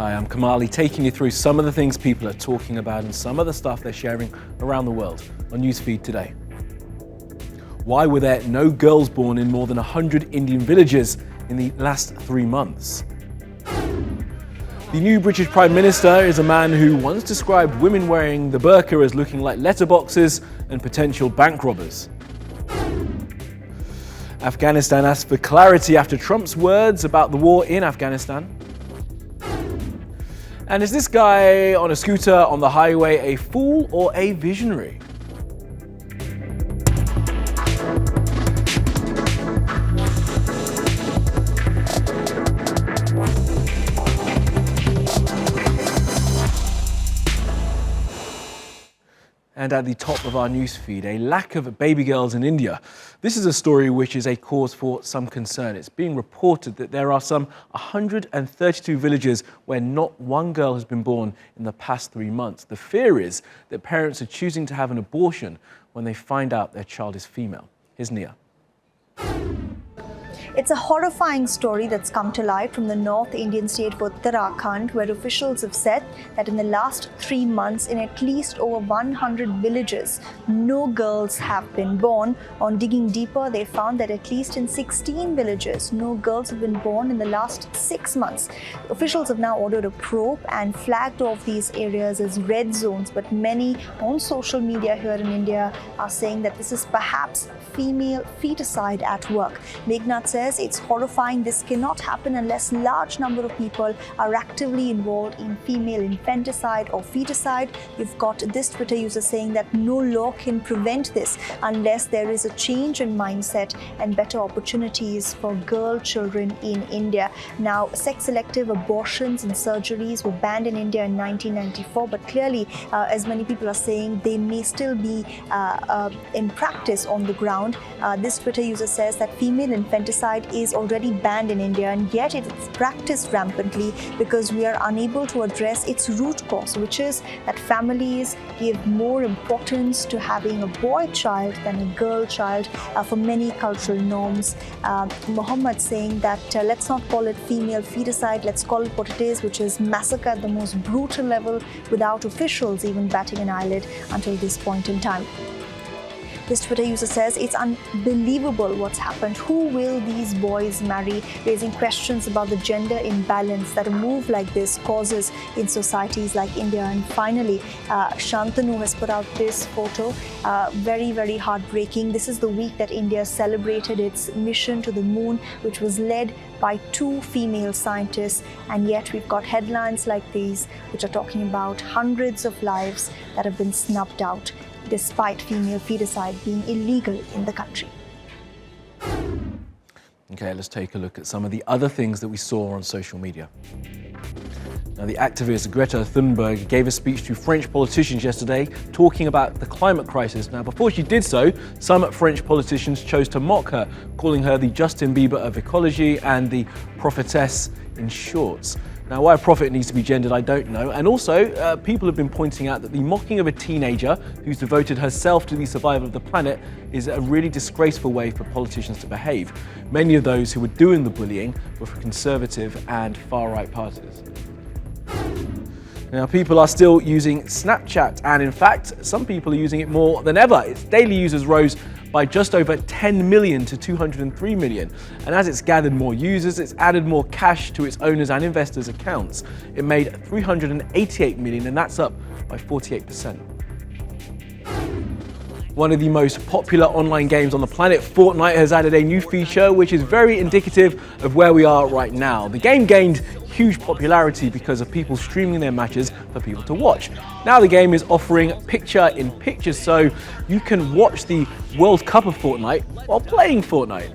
Hi, I'm Kamali, taking you through some of the things people are talking about and some of the stuff they're sharing around the world on Newsfeed today. Why were there no girls born in more than 100 Indian villages in the last 3 months? The new British Prime Minister is a man who once described women wearing the burqa as looking like letterboxes and potential bank robbers. Afghanistan asked for clarity after Trump's words about the war in Afghanistan. And is this guy on a scooter on the highway a fool or a visionary? And at the top of our newsfeed, a lack of baby girls in India. This is a story which is a cause for some concern. It's being reported that there are some 132 villages where not one girl has been born in the past 3 months. The fear is that parents are choosing to have an abortion when they find out their child is female. Here's Nia. It's a horrifying story that's come to light from the North Indian state of Uttarakhand, where officials have said that in the last 3 months, in at least over 100 villages, no girls have been born. On digging deeper, they found that at least in 16 villages, no girls have been born in the last 6 months. Officials have now ordered a probe and flagged off these areas as red zones, but many on social media here in India are saying that this is perhaps female feticide at work. Meghnad says it's horrifying. This cannot happen unless large number of people are actively involved in female infanticide or feticide. You've got this Twitter user saying that no law can prevent this unless there is a change in mindset and better opportunities for girl children in India. Now, sex-selective abortions and surgeries were banned in India in 1994, but clearly, as many people are saying, they may still be in practice on the ground. This Twitter user says that female infanticide is already banned in India, and yet it's practiced rampantly because we are unable to address its root cause, which is that families give more importance to having a boy child than a girl child for many cultural norms. Muhammad saying that let's not call it female feticide, let's call it what it is, which is massacre at the most brutal level without officials even batting an eyelid until this point in time. This Twitter user says it's unbelievable what's happened. Who will these boys marry? Raising questions about the gender imbalance that a move like this causes in societies like India. And finally, Shantanu has put out this photo, very, very heartbreaking. This is the week that India celebrated its mission to the moon, which was led by 2 female scientists. And yet we've got headlines like these, which are talking about hundreds of lives that have been snuffed out, despite female feticide being illegal in the country. Okay, let's take a look at some of the other things that we saw on social media. Now, the activist Greta Thunberg gave a speech to French politicians yesterday talking about the climate crisis. Now, before she did so, some French politicians chose to mock her, calling her the Justin Bieber of ecology and the prophetess in shorts. Now, why a prophet needs to be gendered, I don't know. And also, people have been pointing out that the mocking of a teenager who's devoted herself to the survival of the planet is a really disgraceful way for politicians to behave. Many of those who were doing the bullying were from conservative and far-right parties. Now, people are still using Snapchat, and in fact, some people are using it more than ever. Its daily users rose by just over 10 million to 203 million. And as it's gathered more users, it's added more cash to its owners' and investors' accounts. It made 388 million, and that's up by 48%. One of the most popular online games on the planet, Fortnite, has added a new feature which is very indicative of where we are right now. The game gained huge popularity because of people streaming their matches for people to watch. Now the game is offering picture-in-picture, so you can watch the World Cup of Fortnite while playing Fortnite.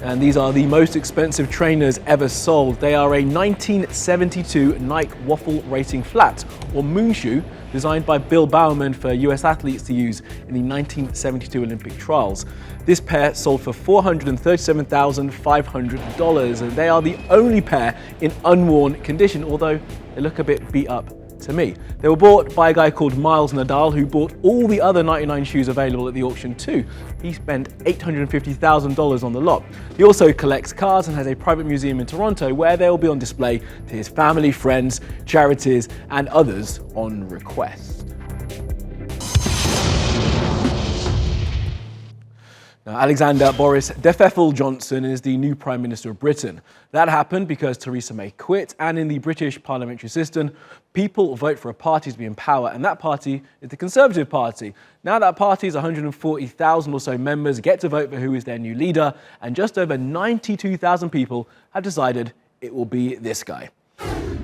And these are the most expensive trainers ever sold. They are a 1972 Nike waffle racing flat, or moon shoe, designed by Bill Bowerman for US athletes to use in the 1972 Olympic trials. This pair sold for $437,500, and they are the only pair in unworn condition, although they look a bit beat up to me. They were bought by a guy called Miles Nadal, who bought all the other 99 shoes available at the auction too. He spent $850,000 on the lot. He also collects cars and has a private museum in Toronto where they will be on display to his family, friends, charities and others on request. Now, Alexander Boris Pfeffel Johnson is the new Prime Minister of Britain. That happened because Theresa May quit, and in the British parliamentary system, people vote for a party to be in power, and that party is the Conservative Party. Now that party's 140,000 or so members get to vote for who is their new leader, and just over 92,000 people have decided it will be this guy.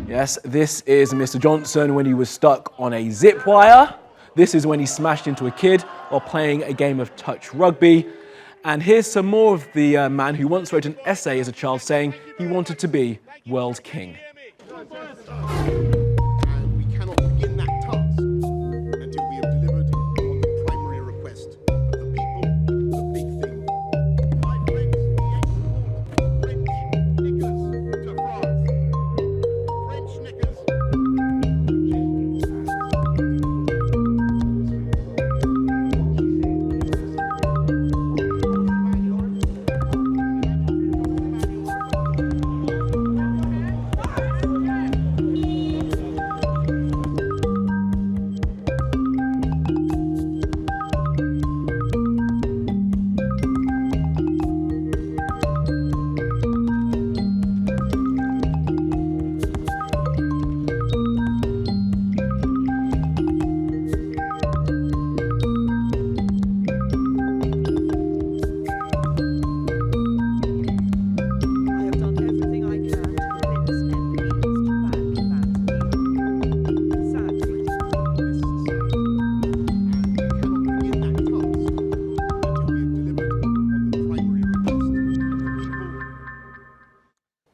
Yes, this is Mr. Johnson when he was stuck on a zip wire. This is when he smashed into a kid while playing a game of touch rugby. And here's some more of the man who once wrote an essay as a child saying he wanted to be world king. And we cannot begin that task until we have delivered on the primary request of the people, the big thing. My friends, we export French knickers to France. French knickers.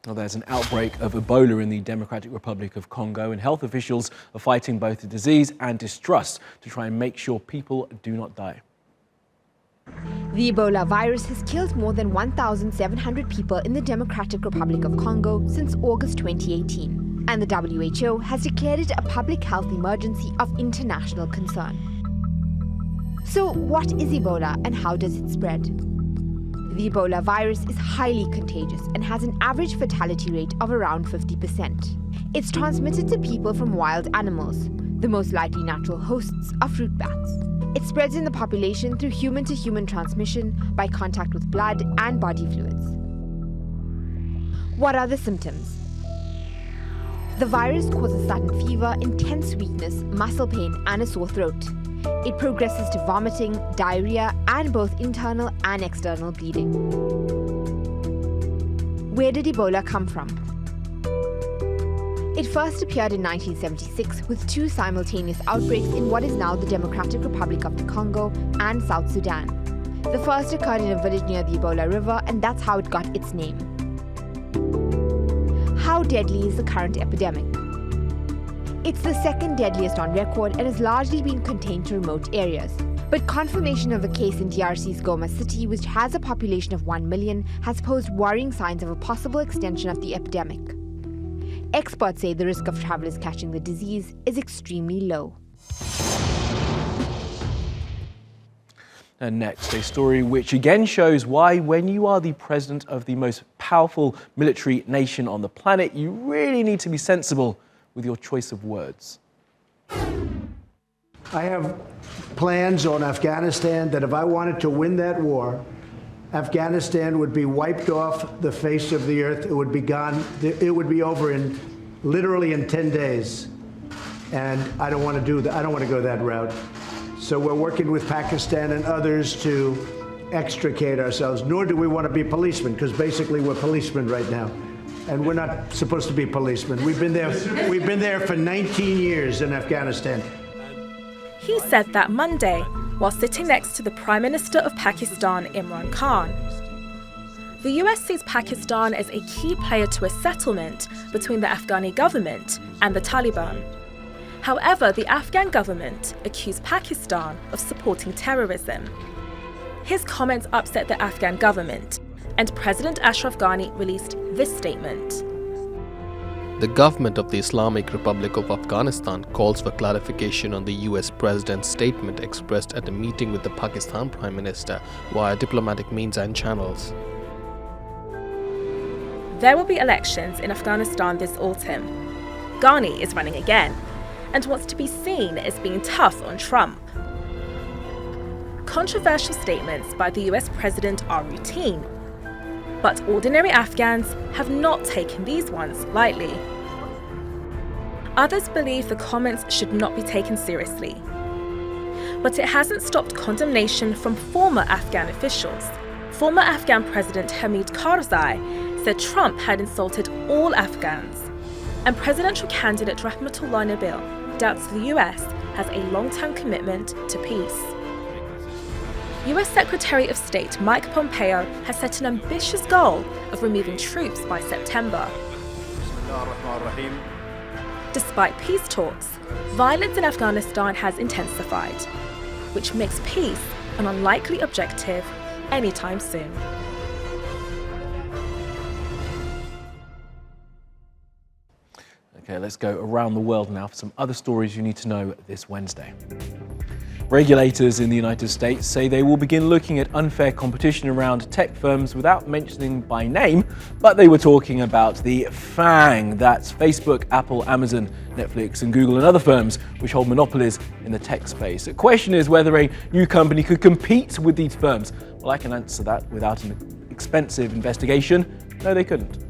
Well, there's an outbreak of Ebola in the Democratic Republic of Congo, and health officials are fighting both the disease and distrust to try and make sure people do not die. The Ebola virus has killed more than 1,700 people in the Democratic Republic of Congo since August 2018, and the WHO has declared it a public health emergency of international concern. So what is Ebola and how does it spread? The Ebola virus is highly contagious and has an average fatality rate of around 50%. It's transmitted to people from wild animals. The most likely natural hosts are fruit bats. It spreads in the population through human-to-human transmission by contact with blood and body fluids. What are the symptoms? The virus causes sudden fever, intense weakness, muscle pain, and a sore throat. It progresses to vomiting, diarrhea, and both internal and external bleeding. Where did Ebola come from? It first appeared in 1976 with two simultaneous outbreaks in what is now the Democratic Republic of the Congo and South Sudan. The first occurred in a village near the Ebola River, and that's how it got its name. How deadly is the current epidemic? It's the second deadliest on record and has largely been contained to remote areas. But confirmation of a case in DRC's Goma city, which has a population of 1 million, has posed worrying signs of a possible extension of the epidemic. Experts say the risk of travelers catching the disease is extremely low. And next, a story which again shows why when you are the president of the most powerful military nation on the planet, you really need to be sensible with your choice of words. I have plans on Afghanistan that if I wanted to win that war, Afghanistan would be wiped off the face of the earth. It would be gone. It would be over in literally in 10 days. And I don't want to do that. I don't want to go that route. So we're working with Pakistan and others to extricate ourselves, nor do we want to be policemen, because basically we're policemen right now. And we're not supposed to be policemen. We've been there for 19 years in Afghanistan. He said that Monday while sitting next to the Prime Minister of Pakistan, Imran Khan. The US sees Pakistan as a key player to a settlement between the Afghani government and the Taliban. However, the Afghan government accused Pakistan of supporting terrorism. His comments upset the Afghan government, and President Ashraf Ghani released this statement. The government of the Islamic Republic of Afghanistan calls for clarification on the US President's statement expressed at a meeting with the Pakistan Prime Minister via diplomatic means and channels. There will be elections in Afghanistan this autumn. Ghani is running again and wants to be seen as being tough on Trump. Controversial statements by the US president are routine, but ordinary Afghans have not taken these ones lightly. Others believe the comments should not be taken seriously. But it hasn't stopped condemnation from former Afghan officials. Former Afghan President Hamid Karzai said Trump had insulted all Afghans, and presidential candidate Rahmatullah Nabil doubts the US has a long-term commitment to peace. US Secretary of State Mike Pompeo has set an ambitious goal of removing troops by September. Despite peace talks, violence in Afghanistan has intensified, which makes peace an unlikely objective anytime soon. Okay, let's go around the world now for some other stories you need to know this Wednesday. Regulators in the United States say they will begin looking at unfair competition around tech firms without mentioning by name, but they were talking about the FANG, that's Facebook, Apple, Amazon, Netflix and Google and other firms which hold monopolies in the tech space. The question is whether a new company could compete with these firms. Well, I can answer that without an expensive investigation. No, they couldn't.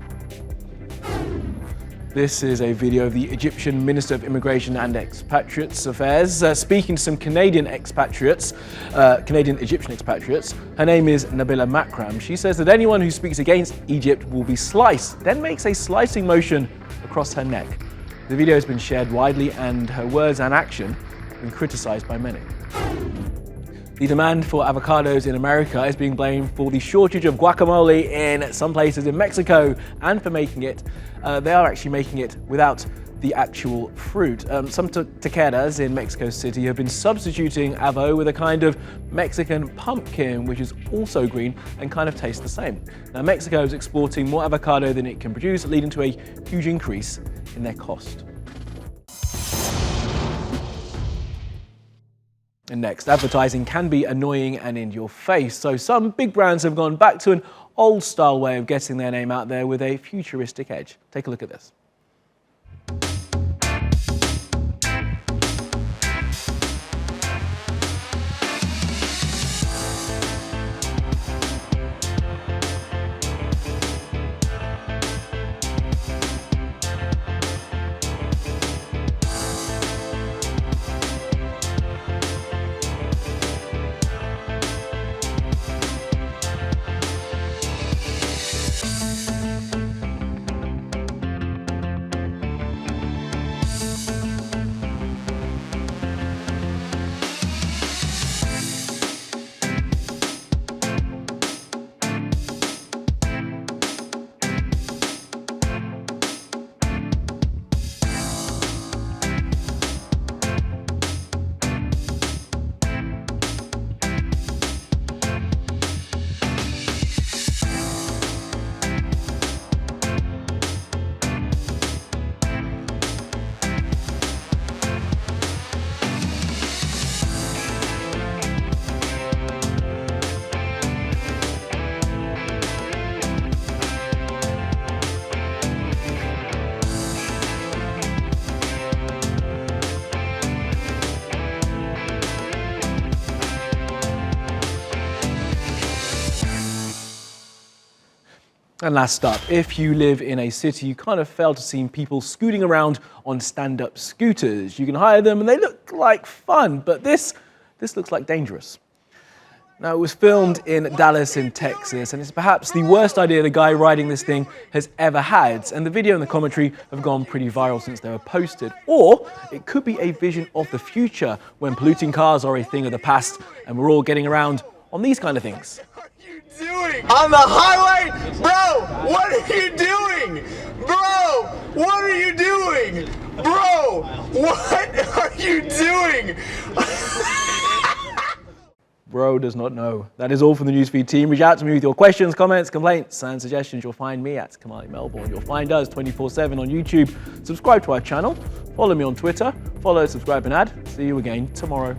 This is a video of the Egyptian Minister of Immigration and Expatriates Affairs speaking to some Canadian Egyptian expatriates. Her name is Nabila Makram. She says that anyone who speaks against Egypt will be sliced, then makes a slicing motion across her neck. The video has been shared widely and her words and action have been criticized by many. The demand for avocados in America is being blamed for the shortage of guacamole in some places in Mexico, and for making it, they are actually making it without the actual fruit. Some taqueras in Mexico City have been substituting avo with a kind of Mexican pumpkin, which is also green and kind of tastes the same. Now, Mexico is exporting more avocado than it can produce, leading to a huge increase in their cost. And next, advertising can be annoying and in your face, so some big brands have gone back to an old-style way of getting their name out there with a futuristic edge. Take a look at this. And last up, if you live in a city, you kind of fail to see people scooting around on stand-up scooters. You can hire them and they look like fun, but this looks like dangerous. Now, it was filmed in Dallas in Texas, and it's perhaps the worst idea the guy riding this thing has ever had. And the video and the commentary have gone pretty viral since they were posted. Or it could be a vision of the future when polluting cars are a thing of the past and we're all getting around on these kind of things. Doing on the highway? Bro, what are you doing? Bro, what are you doing? Bro, what are you doing? bro does not know. That is all from the Newsfeed team. Reach out to me with your questions, comments, complaints, and suggestions. You'll find me at Kamali Melbourne. You'll find us 24/7 on YouTube. Subscribe to our channel. Follow me on Twitter. Follow, subscribe, and add. See you again tomorrow.